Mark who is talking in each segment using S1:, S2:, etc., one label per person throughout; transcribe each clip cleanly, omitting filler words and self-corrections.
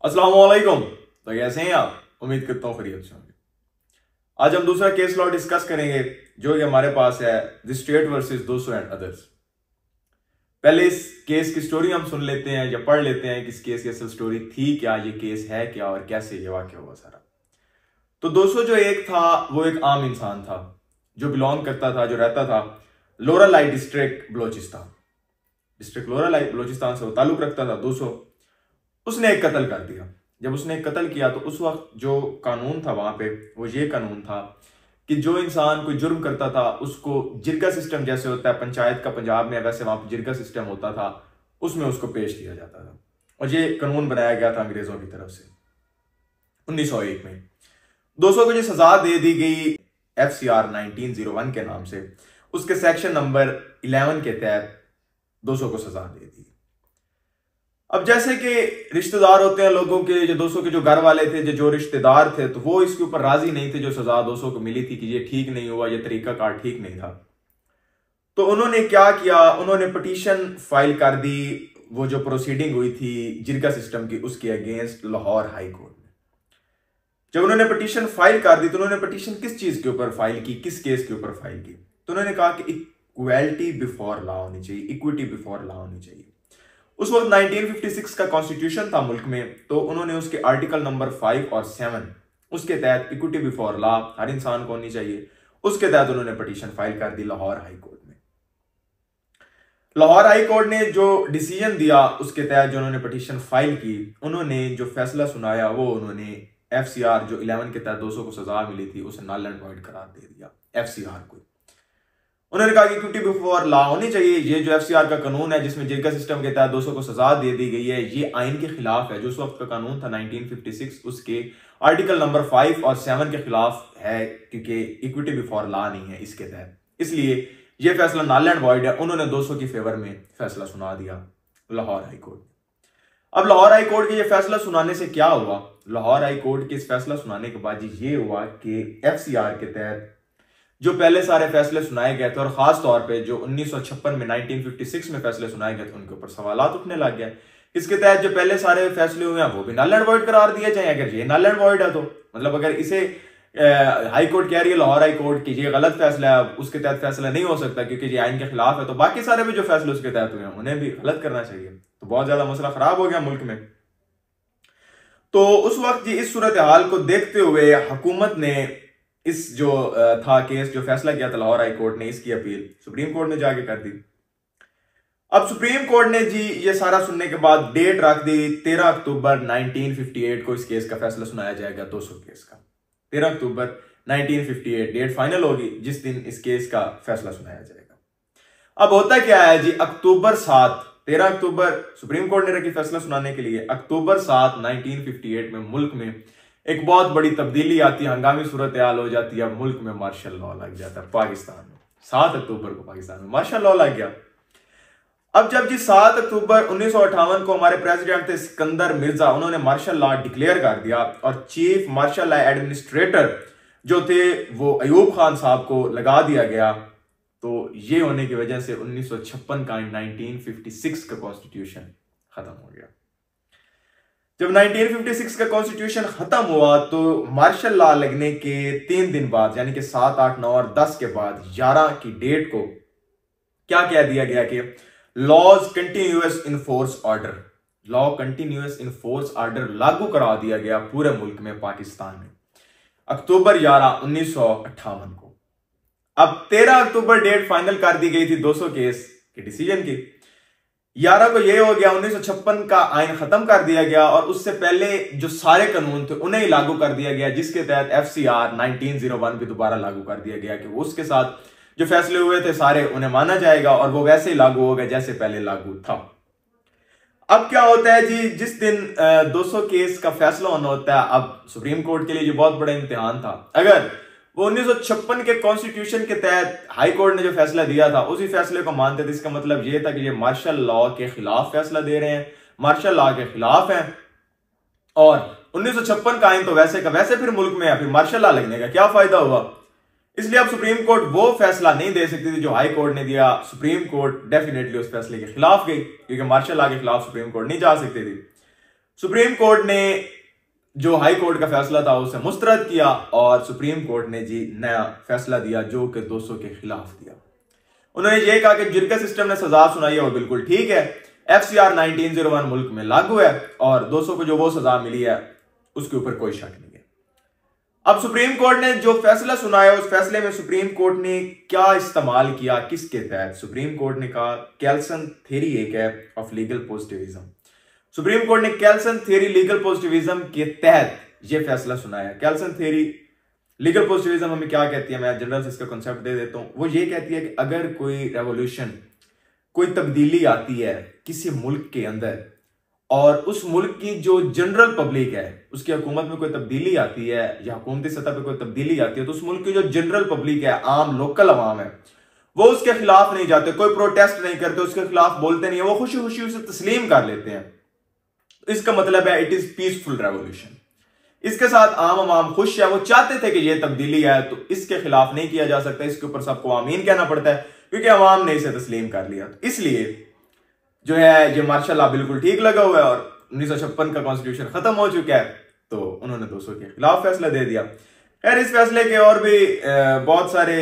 S1: अस्सलाम वालेकुम। तो कैसे हैं आप? उम्मीद करता हूँ खैरियत से होंगे। आज हम दूसरा केस लॉ डिस्कस करेंगे जो कि हमारे पास है द स्टेट वर्सेस दोसो एंड अदर्स। पहले इस केस की स्टोरी हम सुन लेते हैं या पढ़ लेते हैं कि इस केस की असल स्टोरी थी क्या, ये केस है क्या और कैसे ये वाकया हुआ सारा। तो 200 जो एक था वो एक आम इंसान था जो बिलोंग करता था, जो रहता था लोरालाई डिस्ट्रिक्ट बलोचिस्तान। डिस्ट्रिक्ट लोरालाई बलोचिस्तान से वो ताल्लुक रखता था 200। उसने एक कत्ल कर दिया। जब उसने एक कत्ल किया तो उस वक्त जो कानून था वहां पे वो ये कानून था कि जो इंसान कोई जुर्म करता था उसको जिरगा सिस्टम जैसे होता है पंचायत का पंजाब में, वैसे वहां पर जिरगा सिस्टम होता था, उसमें उसको पेश किया जाता था। और ये कानून बनाया गया था अंग्रेजों की तरफ से 1901 में। 200 को जो सजा दे दी गई FCR 1901 के नाम से, उसके सेक्शन नंबर 11 के तहत 200 को सजा दे दी। अब जैसे कि रिश्तेदार होते हैं लोगों के, जो 200 के जो घर वाले थे, जो रिश्तेदार थे, तो वो इसके ऊपर राजी नहीं थे जो सजा 200 को मिली थी कि ये ठीक नहीं हुआ, ये तरीका कार ठीक नहीं था। तो उन्होंने क्या किया, उन्होंने पिटीशन फाइल कर दी। वो जो प्रोसीडिंग हुई थी जिरगा सिस्टम की उसके अगेंस्ट लाहौर हाई कोर्ट में। जब उन्होंने पिटीशन फाइल कर दी तो उन्होंने पिटीशन किस चीज के ऊपर फाइल की, किस केस के ऊपर फाइल की? तो उन्होंने कहा कि इक्वालिटी बिफोर लॉ होनी चाहिए, इक्विटी बिफोर लॉ होनी चाहिए। उस वक्त 1956 का कॉन्स्टिट्यूशन था मुल्क में, तो उन्होंने उसके आर्टिकल नंबर 5 और 7 उसके तहत इक्विटी बिफोर लॉ हर इंसान को होनी चाहिए, उसके तहत उन्होंने पिटीशन फाइल कर दी लाहौर हाई कोर्ट में। लाहौर हाई कोर्ट ने जो डिसीजन दिया उसके तहत जो उन्होंने पिटीशन फाइल की, उन्होंने जो फैसला सुनाया वो उन्होंने FCR जो 11 के तहत 200 को सजा मिली थी उसे नल एंड वॉइड करार दे दिया FCR को। उन्होंने कहा कि इक्विटी बिफोर लॉ होनी चाहिए। ये जो FCR का कानून है जिसमें जिरगा सिस्टम के तहत 200 को सजा दे दी गई है, ये आइन के खिलाफ है। जो उस वक्त का कानून था 1956 उसके आर्टिकल नंबर 5 और 7 के खिलाफ है, क्योंकि इक्विटी बिफोर लॉ नहीं है इसके तहत, इसलिए ये फैसला नल एंड वॉइड है। उन्होंने 200 की फेवर में फैसला सुना दिया लाहौर हाई कोर्ट। अब लाहौर हाई कोर्ट के ये फैसला सुनाने से क्या हुआ? लाहौर हाई कोर्ट के इस फैसला सुनाने के बाद ये हुआ कि FCR के तहत जो पहले सारे फैसले सुनाए गए थे और खास तौर पे जो 1956 में 1956 में फैसले सुनाए गए थे उनके ऊपर सवालात उठने लग गए। इसके तहत जो पहले सारे फैसले हुए हैं वो भी नल एंड वॉइड करार दिए जाए। अगर ये नल एंड वॉइड है तो मतलब अगर इसे हाई कोर्ट कह रही है लाहौर हाई कोर्ट की ये गलत फैसला है, उसके तहत फैसला नहीं हो सकता क्योंकि ये आइन के खिलाफ है, तो बाकी सारे भी जो फैसले उसके तहत हुए हैं उन्हें भी गलत करना चाहिए। तो बहुत ज्यादा मसला खराब हो गया मुल्क में। तो उस वक्त इस सूरत हाल को देखते हुए हुकूमत ने इस जो था केस, जो फैसला किया था लाहौर हाई कोर्ट ने, इसकी अपील सुप्रीम कोर्ट में जाके कर दी। अब सुप्रीम कोर्ट ने जी ये सारा सुनने के बाद डेट रख दी 13 अक्टूबर 1958 को इस केस का फैसला सुनाया जाएगा 200 केस का। 13 अक्टूबर 1958 डेट फाइनल होगी जिस दिन इस केस का फैसला सुनाया जाएगा। अब होता क्या है जी, अक्टूबर 7, 13 अक्टूबर सुप्रीम कोर्ट ने रखी फैसला सुनाने के लिए, अक्टूबर 7 1958 में मुल्क में एक बहुत बड़ी तब्दीली आती है, हंगामी सूरत हाल हो जाती है। मुल्क में मार्शल लॉ लग जाता है पाकिस्तान में। 7 अक्टूबर को पाकिस्तान में मार्शल लॉ लग गया। अब जब जी 7 अक्टूबर 1958 को हमारे प्रेसिडेंट थे सिकंदर मिर्जा, उन्होंने मार्शल लॉ डिक्लेयर कर दिया और चीफ मार्शल लॉ एडमिनिस्ट्रेटर जो थे वो अयूब खान साहब को लगा दिया गया। तो ये होने की वजह से 1956 का 1956 का कॉन्स्टिट्यूशन खत्म हो गया। जब 1956 का कॉन्स्टिट्यूशन खत्म हुआ तो मार्शल लॉ लगने के 3 दिन बाद, यानी कि 7, 8, 9 और 10 के बाद 11 की डेट को क्या कह दिया गया कि laws continuous in force order, law continuous in force order लागू करा दिया गया पूरे मुल्क में पाकिस्तान में अक्टूबर 11 1958 को। अब 13 अक्टूबर डेट फाइनल कर दी गई थी 200 केस के डिसीजन की। 11 को यह हो गया 1956 का आइन खत्म कर दिया गया और उससे पहले जो सारे कानून थे उन्हें ही लागू कर दिया गया, जिसके तहत FCR 1901 भी दोबारा लागू कर दिया गया कि उसके साथ जो फैसले हुए थे सारे उन्हें माना जाएगा और वो वैसे ही लागू होगा जैसे पहले लागू था। अब क्या होता है जी, जिस दिन 200 केस का फैसला होना होता है, अब सुप्रीम कोर्ट के लिए जो बहुत बड़ा इम्तिहान था, अगर वो 1956 के कॉन्स्टिट्यूशन के तहत हाई कोर्ट ने जो फैसला दिया था उसी फैसले को मानते थे, इसका मतलब ये था कि ये मार्शल लॉ के खिलाफ फैसला दे रहे हैं, मार्शल लॉ के खिलाफ है। और 1956 का आइन तो वैसे का वैसे फिर मुल्क में है, फिर मार्शल लॉ लगने का क्या फायदा हुआ? इसलिए अब सुप्रीम कोर्ट वो फैसला नहीं दे सकती थी जो हाई कोर्ट ने दिया। सुप्रीम कोर्ट डेफिनेटली उस फैसले के खिलाफ गई क्योंकि मार्शल लॉ के खिलाफ सुप्रीम कोर्ट नहीं जा सकती थी। सुप्रीम कोर्ट ने जो हाई कोर्ट का फैसला था उसे मुस्तरद किया और सुप्रीम कोर्ट ने जी नया फैसला दिया जो कि 200 के खिलाफ दिया। उन्होंने ये कहा कि जिरगा सिस्टम ने सजा सुनाई है वो बिल्कुल ठीक है, FCR 1901 मुल्क में लागू है और 200 को जो वो सजा मिली है उसके ऊपर कोई शक नहीं है। अब सुप्रीम कोर्ट ने जो फैसला सुनाया उस फैसले में सुप्रीम कोर्ट ने क्या इस्तेमाल किया, किसके तहत? सुप्रीम कोर्ट ने कहा केल्सन थ्योरी एक है of legal positivism. Supreme court ने केल्सन थ्योरी लीगल पॉजिटिविज्म के तहत यह फैसला सुनाया। केल्सन थ्योरी लीगल पॉजिटिविज्म हमें क्या कहती है, मैं जनरल से इसका कॉन्सेप्ट दे देता हूं। वो ये कहती है कि अगर कोई रेवोल्यूशन, कोई तब्दीली आती है किसी मुल्क के अंदर और उस मुल्क की जो जनरल पब्लिक है उसकी हुकूमत में कोई तब्दीली आती है या हुकूमती सतह पर कोई तब्दीली आती है, तो उस मुल्क की जो जनरल पब्लिक है, आम लोकल अवाम है, वो उसके खिलाफ नहीं जाते, कोई प्रोटेस्ट नहीं करते, उसके खिलाफ बोलते नहीं है, वो खुशी खुशी उसे तस्लीम कर लेते हैं। इसका मतलब है इट इज पीसफुल रेवोल्यूशन। इसके साथ आम अवाम खुश है, वो चाहते थे कि ये तब्दीली है तो इसके खिलाफ नहीं किया जा सकता, इसके ऊपर सबको आमीन कहना पड़ता है क्योंकि अवाम ने इसे तस्लीम कर लिया। तो इसलिए जो है ये मार्शल लॉ बिल्कुल ठीक लगा हुआ है और 1956 का कॉन्स्टिट्यूशन खत्म हो चुका है, तो उन्होंने 200 के खिलाफ फैसला दे दिया। खैर इस फैसले के और भी बहुत सारे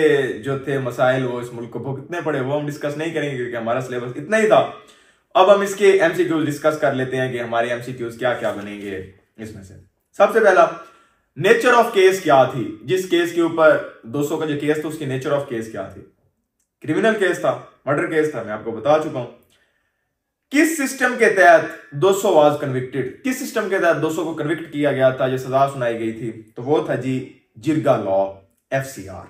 S1: जो थे मसाइल वो इस मुल्क को भुगतने पड़े, वो हम डिस्कस नहीं करेंगे क्योंकि हमारा सिलेबस इतना ही था। अब हम इसके एमसीक्यूज डिस्कस कर लेते हैं कि हमारे एमसीक्यूज क्या क्या बनेंगे इसमें से। सबसे पहला, नेचर ऑफ केस क्या थी? जिस केस के ऊपर 200 का जो केस था उसकी नेचर ऑफ केस क्या थी? क्रिमिनल केस था, मर्डर केस था, मैं आपको बता चुका हूं। किस सिस्टम के तहत 200 वाज कन्विक्टेड? किस सिस्टम के तहत 200 को कन्विक्ट किया गया था, जो सजा सुनाई गई थी? तो वो था जी जिरगा लॉ, FCR।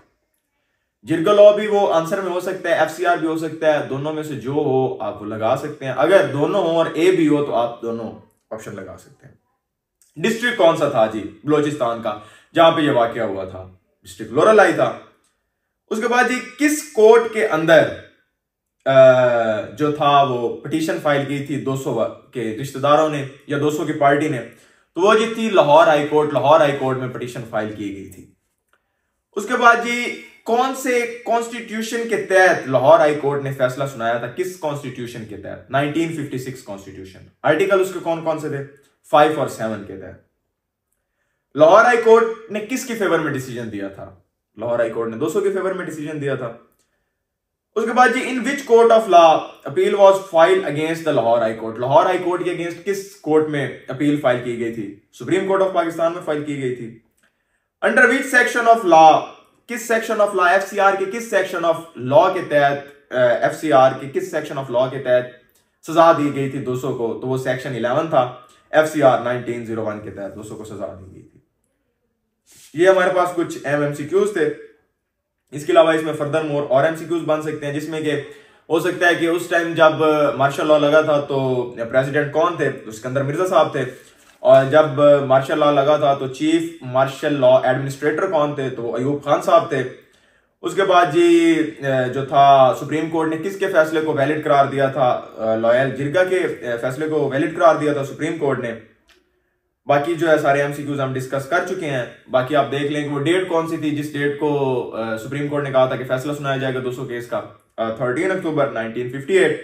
S1: जिरगा लॉ भी वो आंसर में हो सकता है, FCR भी हो सकता है, दोनों में से जो हो आप वो लगा सकते हैं। अगर दोनों हो और ए भी हो तो आप दोनों ऑप्शन लगा सकते हैं। डिस्ट्रिक्ट कौन सा था जी? बलोचिस्तान का, जहां पे ये वाकया हुआ था, डिस्ट्रिक्ट लोरलाई था। उसके बाद जी किस कोर्ट के अंदर जो था वो पिटीशन फाइल की थी 200 के रिश्तेदारों ने या 200 की पार्टी ने? तो वो जी थी Lahore high court. Lahore high court में पिटीशन फाइल की गई थी। उसके बाद जी कौन से कॉन्स्टिट्यूशन के तहत लाहौर हाई कोर्ट ने फैसला सुनाया था? किस कॉन्स्टिट्यूशन के तहत? 1956 कॉन्स्टिट्यूशन। आर्टिकल उसके कौन कौन से थे? 5 और 7 के तहत। लाहौर हाई कोर्ट ने किसके फेवर में डिसीजन दिया था? लाहौर हाई कोर्ट ने 200 के फेवर में डिसीजन दिया था। उसके बाद जी in which court of law appeal was filed against the Lahore high court? Lahore high court के अगेंस्ट किस कोर्ट में अपील फाइल की गई थी? सुप्रीम कोर्ट ऑफ पाकिस्तान में फाइल की गई थी। Under which section of law, किस सेक्शन ऑफ लॉ, FCR के किस सेक्शन ऑफ लॉ के तहत, FCR के किस सेक्शन ऑफ लॉ के तहत सजा दी गई थी 200 को? तो वो सेक्शन 11 था। FCR 1901 के तहत 200 को सजा दी गई थी। ये हमारे पास कुछ MCQs थे। इसके अलावा इसमें फर्दर मोर और MCQs बन सकते हैं, जिसमें कि हो सकता है कि उस टाइम जब मार्शल लॉ लगा था तो प्रेसिडेंट कौन थे? तो सिकंदर मिर्जा साहब थे। और जब मार्शल लॉ लगा था तो चीफ मार्शल लॉ एडमिनिस्ट्रेटर कौन थे? तो अयूब खान साहब थे। उसके बाद जी जो था सुप्रीम कोर्ट ने किसके फैसले को वैलिड करार दिया था? लॉयल जिरगा के फैसले को वैलिड करार दिया था सुप्रीम कोर्ट ने। बाकी जो है सारे MCQs हम डिस्कस कर चुके हैं। बाकी आप देख लें कि वो डेट कौन सी थी जिस डेट को सुप्रीम कोर्ट ने कहा था कि फैसला सुनाया जाएगा 200 केस का, 13 अक्टूबर 1958।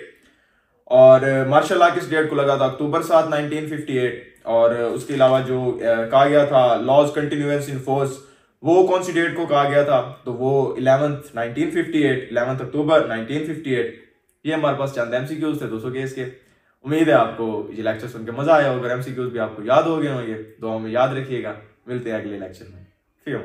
S1: और मार्शल लॉ किस डेट को लगा था? अक्टूबर 7 1958। और उसके अलावा जो कहा गया था लॉज कंटिन्यूएंस इन फोर्स, वो कौन सी डेट को कहा गया था? तो वो 11th 1958, 11 अक्टूबर 1958। ये हमारे पास चंद MCQs थे 200 केस के। उम्मीद है आपको ये लेक्चर सुन के मजा आया होगा। MCQs भी आपको याद हो गए होंगे, दुआ में याद रखिएगा। मिलते हैं अगले लेक्चर में। फिर